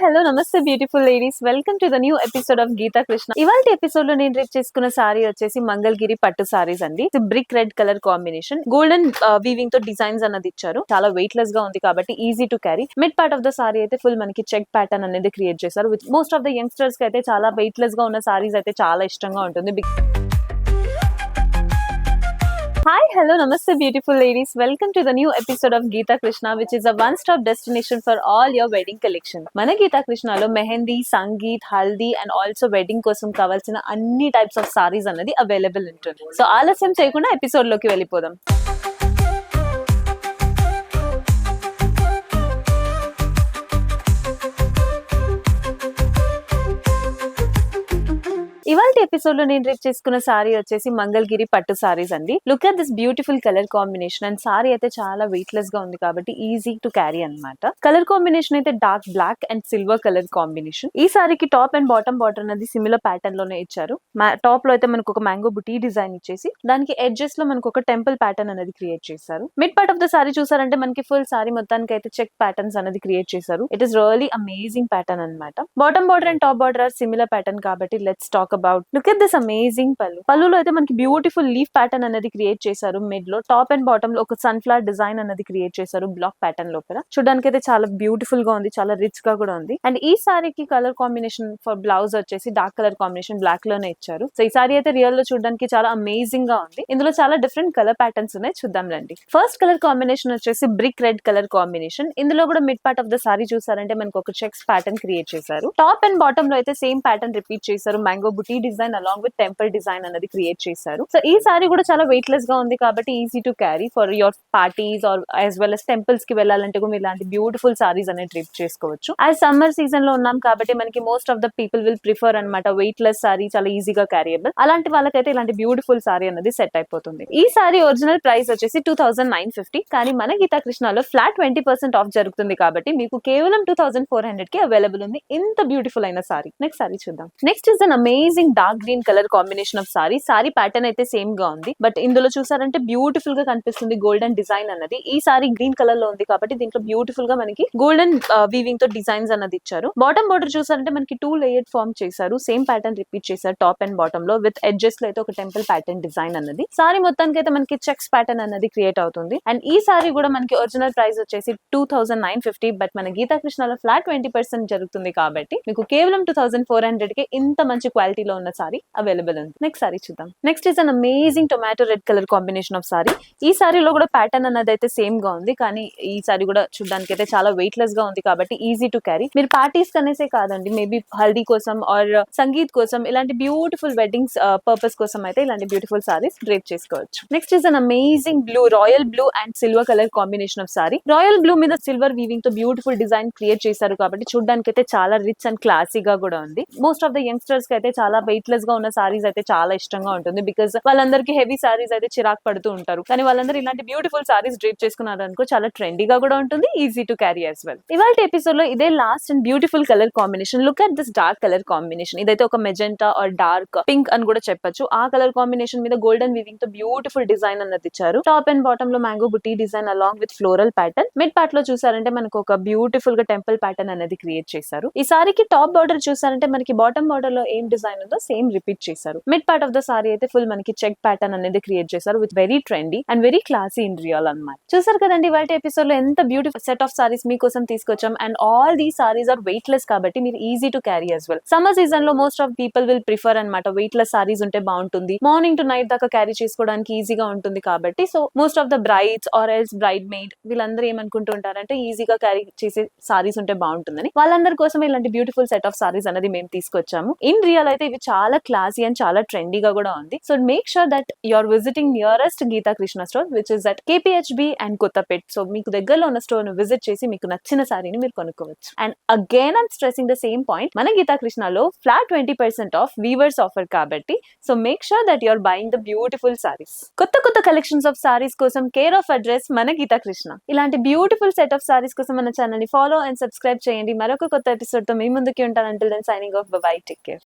Hello నమస్తే beautiful ladies, welcome to the new episode of Geetha Krishna. ఇవాళ episode లో నేను రేపు చేసుకున్న సారీ వచ్చేసి మంగళగిరి పట్టు సారీస్ అండి. Brick red colour combination, golden weaving తో డిజైన్స్ అన్నది ఇచ్చారు. చాలా వెయిట్ లెస్ గా ఉంది కాబట్టి easy to carry. Mid part of the sorry అయితే ఫుల్ మనకి చెక్ ప్యాటర్న్ అనేది క్రియేట్ చేశారు. With most of the youngsters కి అయితే చాలా వెయిట్ లెస్ గా ఉన్న సారీస్ అయితే చాలా ఇష్టంగా ఉంటుంది. Hi, hello, namaste beautiful ladies. Welcome to the new episode of Geeta Krishna, which is a one-stop destination for all your wedding collection. Mana Geeta Krishna lo mehendi, sangeet, haldi and also wedding kosam kavalsina anni types of sarees annadi available untundi. So ఆలస్యం చేయకుండా episode లోకి వెళ్ళిపోదాం. ఇవాళ episode లో నేను రేపు చేసుకున్న sorry వచ్చేసి మంగళగిరి పట్టు సారీస్ అండి. Look at this beautiful colour combination. And sari అయితే చాలా వెయిట్ లెస్ గా ఉంది కాబట్టి ఈజీ టు క్యారీ అన్నమాట. కలర్ కాంబినేషన్ అయితే dark black and silver colour combination. ఈ సారీకి టాప్ అండ్ బాటమ్ బార్డర్ అనేది సిమిలర్ ప్యాటర్న్ లోనే ఇచ్చారు. టాప్ లో అయితే మనకు ఒక మ్యాంగో బుటీ డిజైన్ ఇచ్చేసి దానికి ఎడ్జెస్ లో మనకు ఒక టెంపుల్ ప్యాటర్న్ అనేది క్రియేట్ చేశారు. Mid part of the sorry చూసారంటే మనకి ఫుల్ సారీ మొత్తానికి అయితే చెక్ ప్యాటర్న్స్ అనేది క్రియేట్ చేశారు. It is really amazing pattern అన్నమాట. Bottom border and top border are similar pattern కాబట్టి let's talk about look at this amazing పళ్ళులో అయితే మనకి బ్యూటిఫుల్ లీఫ్ ప్యాటర్న్ అనేది క్రియేట్ చేశారు. మిడ్ లో టాప్ అండ్ బాటమ్ లో ఒక సన్ఫ్లవర్ డిజైన్ అనేది క్రియేట్ చేశారు బ్లాక్ ప్యాటర్న్ లోపల. చూడడానికి అయితే చాలా బ్యూటిఫుల్ గా ఉంది, చాలా రిచ్ గా కూడా ఉంది. అండ్ ఈ సారీకి కలర్ కాంబినేషన్ ఫర్ బ్లౌజ్ వచ్చేసి డార్క్ కలర్ కాంబినేషన్ బ్లాక్ లోనే ఇచ్చారు. సో ఈ సారీ అయితే రియల్ లో చూడడానికి చాలా అమేజింగ్ గా ఉంది. ఇందులో చాలా డిఫరెంట్ కలర్ ప్యాటర్న్స్ ఉన్నాయి, చూద్దాం రండి. ఫస్ట్ కలర్ కాంబినేషన్ వచ్చేసి బ్రిక్ రెడ్ కలర్ కాంబినేషన్. ఇందులో కూడా mid part of the sorry చూసారంటే మనకు ఒక చెక్స్ ప్యాటర్న్ క్రియేట్ చేశారు. టాప్ అండ్ బాటమ్ లో అయితే సేమ్ ప్యాటర్న్ రిపీట్ చేశారు. Mango buti design along with temple design అనేది క్రియేట్ చేశారు. సో ఈ సారీ కూడా చాలా వెయిట్ లెస్ గా ఉంది కాబట్టి easy to carry for your parties or as well as temples కి వెళ్ళాలంటే కూడా ఇలాంటి బ్యూటిఫుల్ సారీస్ అనేది ట్రిప్ చేసుకోవచ్చు. యాజ్ సమ్మర్ సీజన్ లో ఉన్నాం కాబట్టి మనకి most of the people will prefer అనమాట వెయిట్ లెస్ సారీ, చాలా ఈజీగా క్యారియబుల్. అలాంటి వాళ్ళకైతే ఇలాంటి బ్యూటిఫుల్ సారీ అనేది సెట్ అయిపోతుంది. ఈ సారీ ఒరిజినల్ ప్రైస్ వచ్చేసి 2950, కానీ మన గీతా కృష్ణలో ఫ్లాట్ 20% ఆఫ్ జరుగుతుంది కాబట్టి మీకు కేవలం 2400 కి అవైలబుల్ ఉంది ఇంత బ్యూటిఫుల్ అయిన సారీ. నెక్స్ట్ సారీ చూద్దాం. Next is an amazing dark green colour combination of sorry. Sorry pattern అయితే సేమ్ గా ఉంది, బట్ ఇందులో చూసారంటే బ్యూటిఫుల్ గా కనిపిస్తుంది గోల్డెన్ డిజైన్ అన్నది. ఈ సారీ గ్రీన్ కలర్ లో ఉంది కాబట్టి దీంట్లో బ్యూటిఫుల్ గా మనకి గోల్డెన్ వీవింగ్ తో డిజైన్స్ అన్నది ఇచ్చారు. బాటమ్ బోర్డర్ చూసారంటే మనకి 2 లేయర్డ్ ఫార్మ్ చేశారు. సేమ్ ప్యాటర్న్ రిపీట్ చేశారు టాప్ అండ్ బాటమ్ లో విత్ ఎడ్జెస్ లో అయితే ఒక టెంపుల్ ప్యాటర్న్ డిజైన్ అన్నది. సారీ మొత్తానికి అయితే మనకి చెక్స్ ప్యాటర్న్ అన్నది క్రియేట్ అవుతుంది. అండ్ ఈ సారీ కూడా మనకి ఒరిజినల్ ప్రైస్ వచ్చేసి 2950, బట్ మన గీతా కృష్ణలో ఫ్లాట్ 20% జరుగుతుంది కాబట్టి మీకు కేవలం 2400 కి ఇంత మంచి క్వాలిటీలో ఉన్న సారీ అవైలబుల్ ఉంది. నెక్స్ట్ సారీ చూద్దాం. Next is an amazing tomato red colour combination of sorry. ఈ సారీలో కూడా ప్యాటర్న్ అన్నది అయితే సేమ్ గా ఉంది, కానీ ఈ సారీ కూడా చూడడానికి అయితే చాలా వెయిట్ లెస్ గా ఉంది కాబట్టి ఈజీ టు క్యారీ. మీరు పార్టీస్ కనేసే కాదండి, మేబీ హల్దీ కోసం ఆర్ సంగీత్ కోసం ఇలాంటి బ్యూటిఫుల్ వెడ్డింగ్స్ పర్పస్ కోసం అయితే ఇలాంటి బ్యూటిఫుల్ సారీస్ డ్రేప్ చేసుకోవచ్చు. Next is an amazing blue, royal blue and silver colour combination of sorry. Royal blue మీద సిల్వర్ వీవింగ్ తో బ్యూటిఫుల్ డిజైన్ క్రియేట్ చేశారు కాబట్టి చూడడానికి అయితే చాలా రిచ్ అండ్ క్లాసీగా కూడా ఉంది. మోస్ట్ ఆఫ్ ద యంగ్స్టర్స్ కి అయితే చాలా వెయిట్ లెస్ గా ఉన్న సారీస్ అయితే చాలా ఇష్టంగా ఉంటుంది, బికాస్ వాళ్ళందరికీ హెవీ సారీస్ అయితే చిరాకు పడుతూ ఉంటారు. కానీ వాళ్ళందరూ ఇలాంటి బ్యూటిఫుల్ సారీస్ డ్రేప్ చేసుకున్నారు అనుకో చాలా ట్రెండీగా కూడా ఉంటుంది, easy to carry as well. ఇవాళ ఎపిసోడ్ లో ఇదే last and beautiful colour combination. Look at this dark colour combination. ఇదైతే ఒక మెజెంటా ఆర్ డార్క్ పింక్ అని కూడా చెప్పొచ్చు. ఆ కలర్ కాంబినేషన్ మీద గోల్డెన్ వీవింగ్ తో బ్యూటిఫుల్ డిజైన్ అన్నది ఇచ్చారు. టాప్ అండ్ బాటమ్ లో mango buti design along with floral pattern. Mid part లో చూసారంటే మనకు ఒక బ్యూటిఫుల్ గా టెంపుల్ ప్యాటర్న్ అనేది క్రియేట్ చేశారు. ఈ సారీకి టాప్ బార్డర్ చూసారంటే మనకి బాటమ్ బార్డర్ లో ఏం డిజైన్ ఉందో సేమ్ రిపీట్ చేశారు. Mid part of the sorry అయితే ఫుల్ మనకి చెక్ ప్యాటర్న్ అనేది క్రియేట్ చేశారు with very trendy and very classy in real అన్నమాట. చూసారు కదండి ఇవాళ ఎపిసోడ్ లో ఎంత బ్యూటిఫుల్ సెట్ ఆఫ్ సారీస్ మీకోసం తీసుకొచ్చాం. అండ్ ఆల్ దీ సారీస్ ఆర్ వెయిట్ లెస్ కాబట్టి మీరు easy to carry as well. Summer season లో most of people will prefer అనమాట వెయిట్ లెస్ సారీస్ ఉంటే బాగుంటుంది, మార్నింగ్ టు నైట్ దాకా క్యారీ చేసుకోవడానికి ఈజీగా ఉంటుంది కాబట్టి. So most of the brides or else bridesmaid వీళ్ళందరూ ఏమనుకుంటూ ఉంటారంటే ఈజీగా క్యారీ చేసే సారీస్ ఉంటే బాగుంటుందని. వాళ్ళందరి కోసం ఇలాంటి బ్యూటిఫుల్ సెట్ ఆఫ్ సారీస్ అనేది మేము తీసుకొచ్చాము. ఇన్ రియల్ అయితే ఇవి చాలా క్లాసీ అండ్ చాలా ట్రెండీగా కూడా ఉంది. So make sure that you are visiting nearest Geetha Krishna store which is at KPHB and Kothapet. So మీకు దగ్గరలో ఉన్న స్టోర్ ను విజిట్ చేసి మీకు నచ్చిన సారీని మీరు కొనుక్కోవచ్చు. And again I'm stressing the same point, మన గీతా కృష్ణలో ఫ్లాట్ 20% ఆఫ్ వీవర్స్ ఆఫర్ కాబట్టి. So make sure that you are buying the beautiful saris. కొత్త కొత్త కలెక్షన్స్ ఆఫ్ సారీస్ కోసం కేర్ ఆఫ్ అడ్రస్ మన గీతా కృష్ణ. ఇలాంటి బ్యూటిఫుల్ సెట్ ఆఫ్ సారీస్ కోసం మన ఛానల్ ని ఫాలో అండ్ సబ్స్క్రైబ్ చేయండి. మరొక కొత్త ఎపిసోడ్ తో మీ ముందుకి ఉంటాను. Until then signing off, bye bye, take care.